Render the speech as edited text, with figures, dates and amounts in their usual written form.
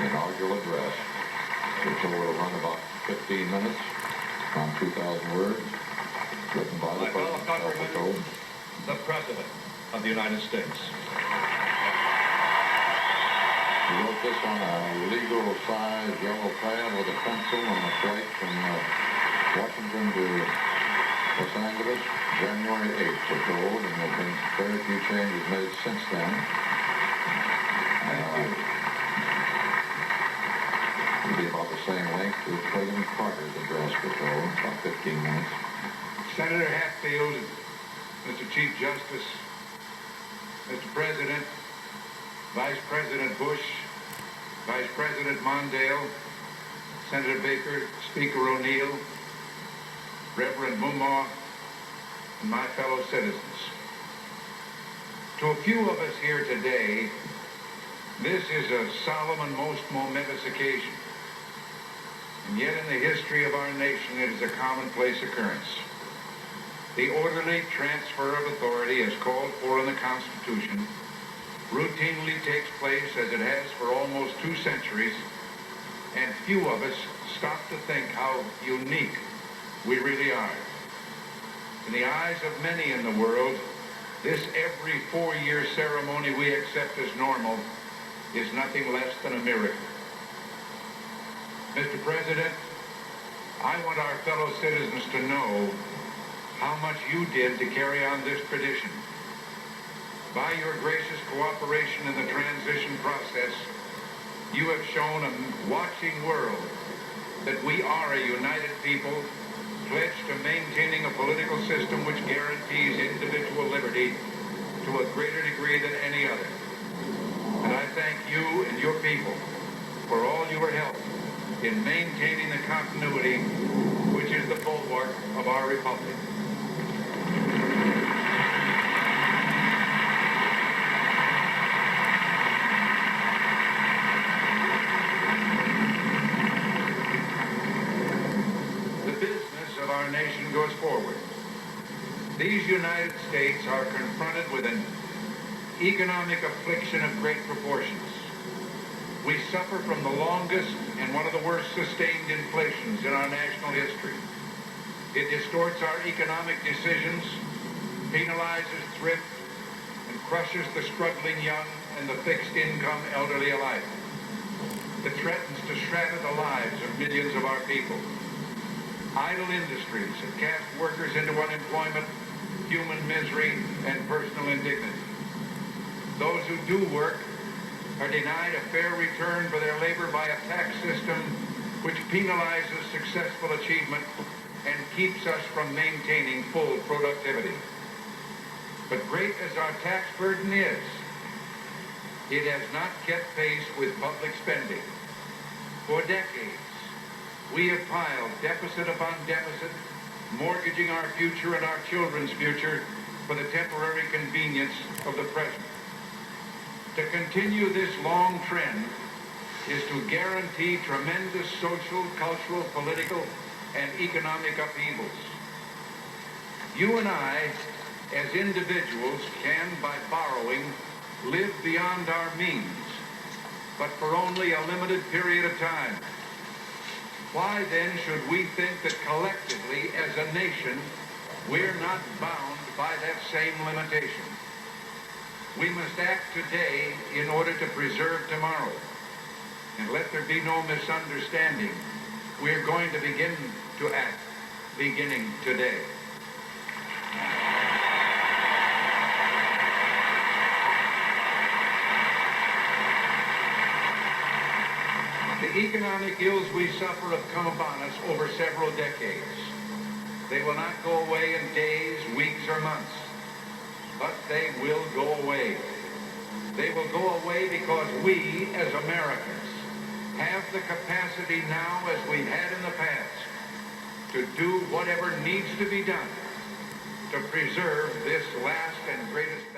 inaugural address, which will run about 15 minutes, around 2,000 words, written by the President. The President of the United States. He wrote this on a legal-size yellow pad with a pencil on the flight from Washington to Los Angeles, January 8th, we're told, and there have been very few changes made since then. It'll be about the same length as President Carter's address, we're told, about 15 minutes. Senator Hatfield, Mr. Chief Justice, Mr. President, Vice President Bush, Vice President Mondale, Senator Baker, Speaker O'Neill, Reverend Mumaw, and my fellow citizens. To a few of us here today, this is a solemn and most momentous occasion. And yet in the history of our nation, it is a commonplace occurrence. The orderly transfer of authority as called for in the Constitution routinely takes place as it has for almost 2 centuries, and few of us stop to think how unique we really are. In the eyes of many in the world, this every 4-year ceremony we accept as normal is nothing less than a miracle. Mr. President, I want our fellow citizens to know how much you did to carry on this tradition. By your gracious cooperation in the transition process, you have shown a watching world that we are a united people pledged to maintaining a political system which guarantees individual liberty to a greater degree than any other. And I thank you and your people for all your help in maintaining the continuity which is the bulwark of our republic. Our nation goes forward. These United States are confronted with an economic affliction of great proportions. We suffer from the longest and one of the worst sustained inflations in our national history. It distorts our economic decisions, penalizes thrift, and crushes the struggling young and the fixed income elderly alike. It threatens to shatter the lives of millions of our people. Idle industries have cast workers into unemployment, human misery, and personal indignity. Those who do work are denied a fair return for their labor by a tax system which penalizes successful achievement and keeps us from maintaining full productivity. But great as our tax burden is, it has not kept pace with public spending. For decades, we have piled deficit upon deficit, mortgaging our future and our children's future for the temporary convenience of the present. To continue this long trend is to guarantee tremendous social, cultural, political, and economic upheavals. You and I, as individuals, can, by borrowing, live beyond our means, but for only a limited period of time. Why then should we think that collectively as a nation we're not bound by that same limitation? We must act today in order to preserve tomorrow. And let there be no misunderstanding. We're going to begin to act beginning today. The economic ills we suffer have come upon us over several decades. They will not go away in days, weeks, or months, but they will go away. They will go away because we, as Americans, have the capacity now, as we had in the past, to do whatever needs to be done to preserve this last and greatest